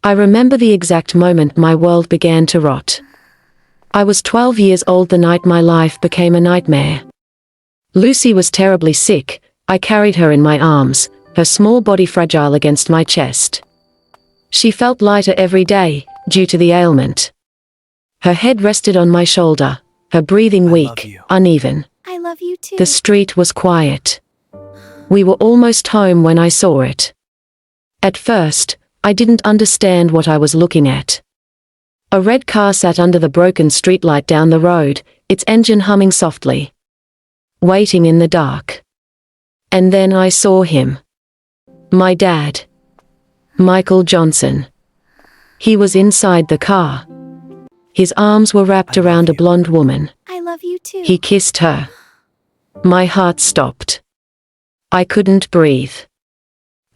I remember the exact moment my world began to rot. I was 12 years old the night my life became a nightmare. Lucy was terribly sick. I carried her in my arms, her small body fragile against my chest. She felt lighter every day, due to the ailment. Her head rested on my shoulder, her breathing weak, uneven. I love you too. The street was quiet. We were almost home when I saw it. At first, I didn't understand what I was looking at. A red car sat under the broken streetlight down the road, its engine humming softly. Waiting in the dark. And then I saw him. My dad. Michael Johnson. He was inside the car. His arms were wrapped around a blonde woman. I love you too. He kissed her. My heart stopped. I couldn't breathe.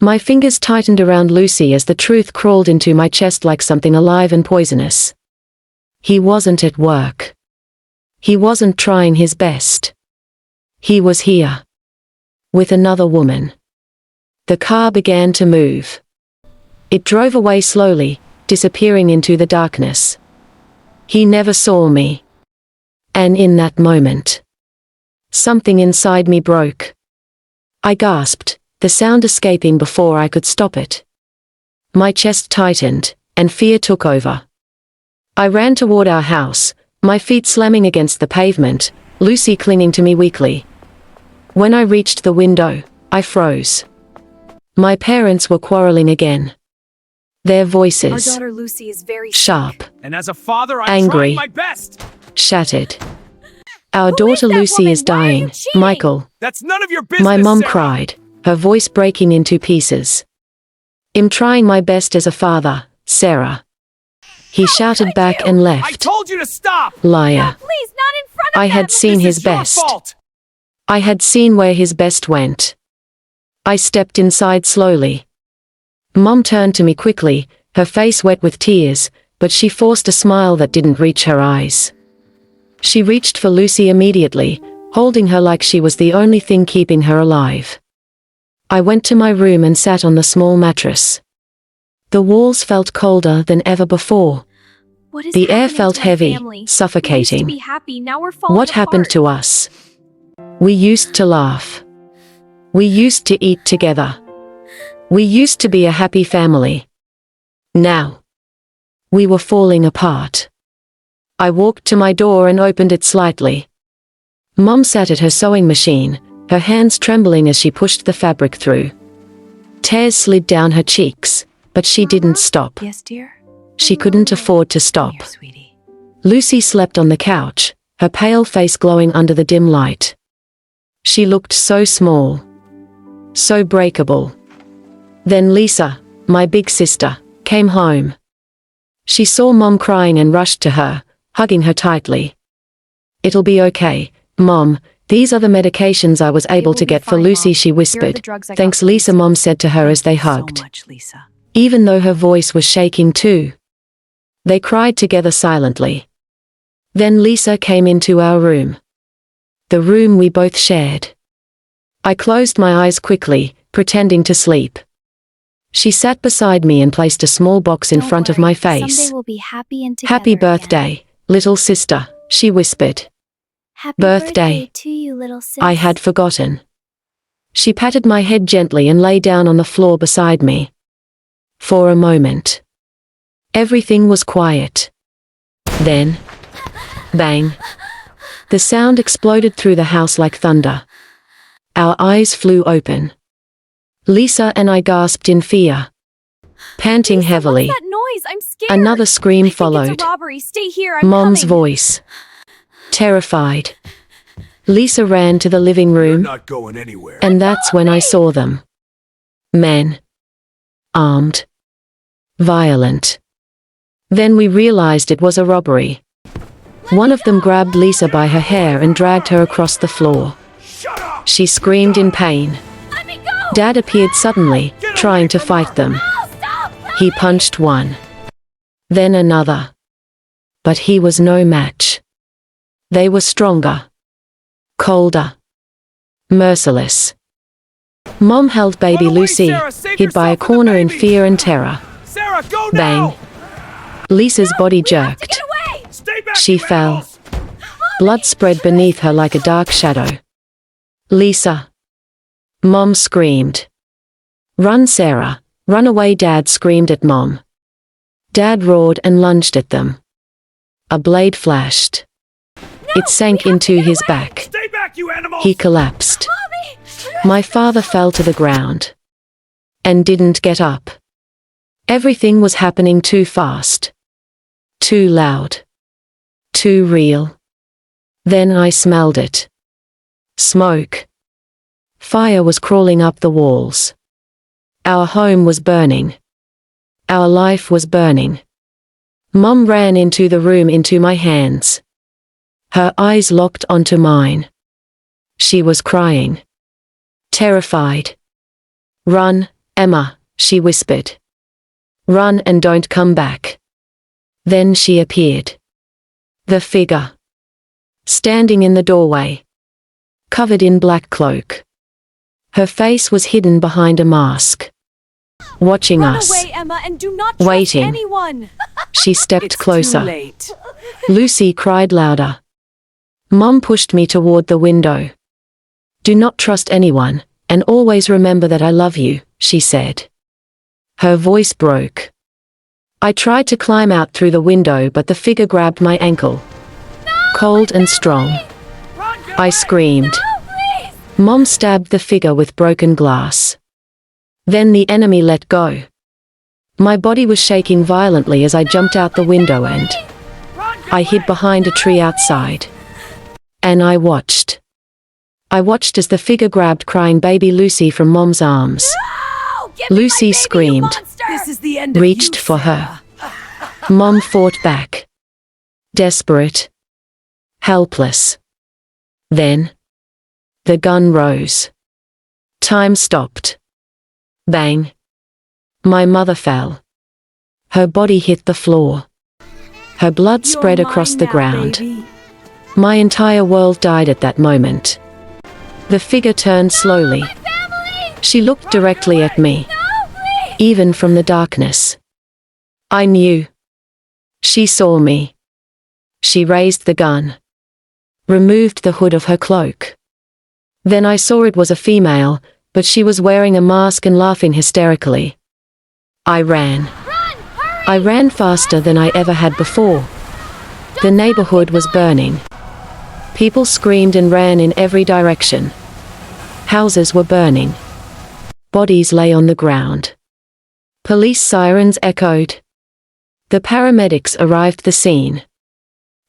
My fingers tightened around Lucy as the truth crawled into my chest like something alive and poisonous. He wasn't at work. He wasn't trying his best. He was here. With another woman. The car began to move. It drove away slowly, disappearing into the darkness. He never saw me. And in that moment, something inside me broke. I gasped, the sound escaping before I could stop it. My chest tightened, and fear took over. I ran toward our house, my feet slamming against the pavement, Lucy clinging to me weakly. When I reached the window, I froze. My parents were quarreling again. Their voices, our daughter Lucy is very sharp, and as a father, I'm angry, trying my best. Shattered. Our Who daughter is that Lucy woman? is Why are you dying, cheating? Michael. That's none of your business. My mom Sarah. cried, her voice breaking into pieces. I'm trying my best as a father, Sarah. He shouted back and I left. told you to stop. Liar. Please, not in front of I them. had seen This his is your best. fault. I had seen where his best went. I stepped inside slowly. Mom turned to me quickly, her face wet with tears, but she forced a smile that didn't reach her eyes. She reached for Lucy immediately, holding her like she was the only thing keeping her alive. I went to my room and sat on the small mattress. The walls felt colder than ever before. What is The air happening felt to our heavy, family? We used to suffocating. be happy, now we're falling What happened apart. to us? We used to laugh. We used to eat together. We used to be a happy family. Now, we were falling apart. I walked to my door and opened it slightly. Mom sat at her sewing machine, her hands trembling as she pushed the fabric through. Tears slid down her cheeks, but she didn't stop. Yes, dear? She couldn't afford to stop. Here, sweetie. Lucy slept on the couch, her pale face glowing under the dim light. She looked so small. So breakable. Then Lisa, my big sister, came home. She saw Mom crying and rushed to her, hugging her tightly. It'll be okay, Mom, these are the medications I was able to get for Lucy, she whispered. Thanks, Lisa, Mom said to her as they hugged. So much, Lisa. Even though her voice was shaking too. They cried together silently. Then Lisa came into our room. The room we both shared. I closed my eyes quickly, pretending to sleep. She sat beside me and placed a small box in Don't front of worry, my face. Someday we'll be happy and together Happy again. birthday, little sister, she whispered. Happy birthday to you, little sis. I had forgotten. She patted my head gently and lay down on the floor beside me. For a moment, everything was quiet. Then, bang. The sound exploded through the house like thunder. Our eyes flew open. Lisa and I gasped in fear. Panting Lisa, heavily, what's that noise? I'm scared. another scream I think followed. It's a robbery. Stay here. I'm Mom's coming. voice. Terrified. Lisa ran to the living You're room, not going anywhere. and that's when I saw them. Men. Armed. Violent. Then we realized it was a robbery. One of them grabbed Lisa by her hair and dragged her across the floor. Shut up! She screamed in pain. Let me go. Dad appeared suddenly, trying to fight them. No, stop. He punched one. Then another. But he was no match. They were stronger. Colder. Merciless. Mom held baby Run away, Lucy, Sarah, save hid by a yourself and the corner in baby. fear and terror. Sarah, Sarah, go Bang. now! Lisa's body We have to jerked. get away! Stay back, She you fell. animals! Blood spread beneath her like a dark shadow. Lisa. Mom screamed. Run, Sarah. Run away, Dad screamed at Mom. Dad roared and lunged at them. A blade flashed. It sank into his back. Stay back, you animals! He collapsed. Mommy! My father fell to the ground. And didn't get up. Everything was happening too fast. Too loud. Too real. Then I smelled it. Smoke. Fire was crawling up the walls. Our home was burning. Our life was burning. Mom ran into the room into my hands. Her eyes locked onto mine. She was crying. Terrified. Run, Emma, she whispered. Run and don't come back. Then she appeared. The figure. Standing in the doorway. Covered in black cloak. Her face was hidden behind a mask. Watching Run us. away, Emma, and do not trust Waiting. anyone! She stepped It's closer. too late. Lucy cried louder. Mom pushed me toward the window. Do not trust anyone, and always remember that I love you, she said. Her voice broke. I tried to climb out through the window, but the figure grabbed my ankle. Cold and strong. Run, get I away! screamed. No, please! Mom stabbed the figure with broken glass. Then the enemy let go. My body was shaking violently as I jumped out the window and Run, get I hid away! behind a tree outside. And I watched. I watched as the figure grabbed crying baby Lucy from Mom's arms. No! Give me my Lucy baby, you screamed. monster! This is the end of Reached you, for Sarah. her. Mom fought back. Desperate. Helpless. Then. The gun rose. Time stopped. Bang. My mother fell. Her body hit the floor. Her blood You're spread across mine the now, ground. baby. My entire world died at that moment. The figure turned slowly. Family! She looked directly at me, No, please! even from the darkness. I knew. She saw me. She raised the gun. Removed the hood of her cloak. Then I saw it was a female, but she was wearing a mask and laughing hysterically. I ran. Run! Hurry! I ran faster than I ever had before. The neighborhood was burning. People screamed and ran in every direction. Houses were burning. Bodies lay on the ground. Police sirens echoed. The paramedics arrived the scene.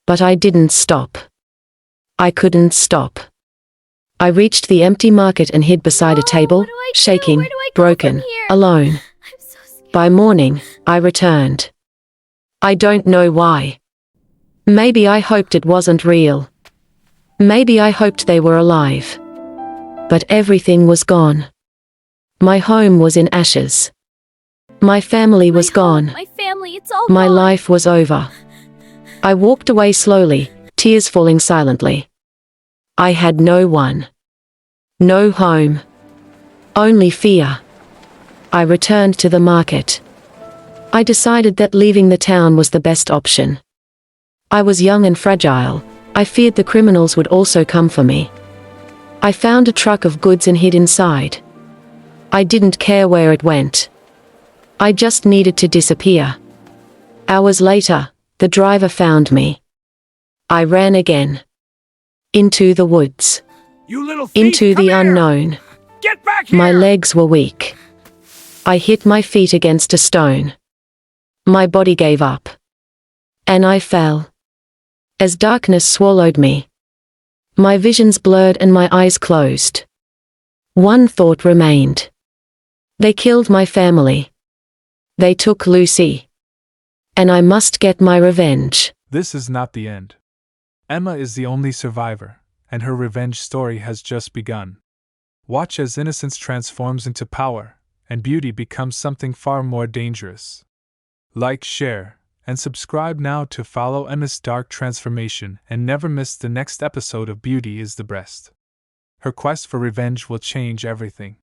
But I didn't stop. I couldn't stop. I reached the empty market and hid beside a No, table, what do I do? shaking, Where do I go broken, from here? alone. I'm so scared. By morning, I returned. I don't know why. Maybe I hoped it wasn't real. Maybe I hoped they were alive. But everything was gone. My home was in ashes. My family was My home, gone. My family, it's all My gone. life was over. I walked away slowly, tears falling silently. I had no one. No home. Only fear. I returned to the market. I decided that leaving the town was the best option. I was young and fragile. I feared the criminals would also come for me. I found a truck of goods and hid inside. I didn't care where it went. I just needed to disappear. Hours later, the driver found me. I ran again. Into the woods. You little thief, Into come the here! unknown. Get back here! My legs were weak. I hit my feet against a stone. My body gave up. And I fell. As darkness swallowed me. My visions blurred and my eyes closed. One thought remained. They killed my family. They took Lucy. And I must get my revenge. This is not the end. Emma is the only survivor, and her revenge story has just begun. Watch as innocence transforms into power, and beauty becomes something far more dangerous. Like, share, and subscribe now to follow Emma's dark transformation and never miss the next episode of Beauty is the Breast. Her quest for revenge will change everything.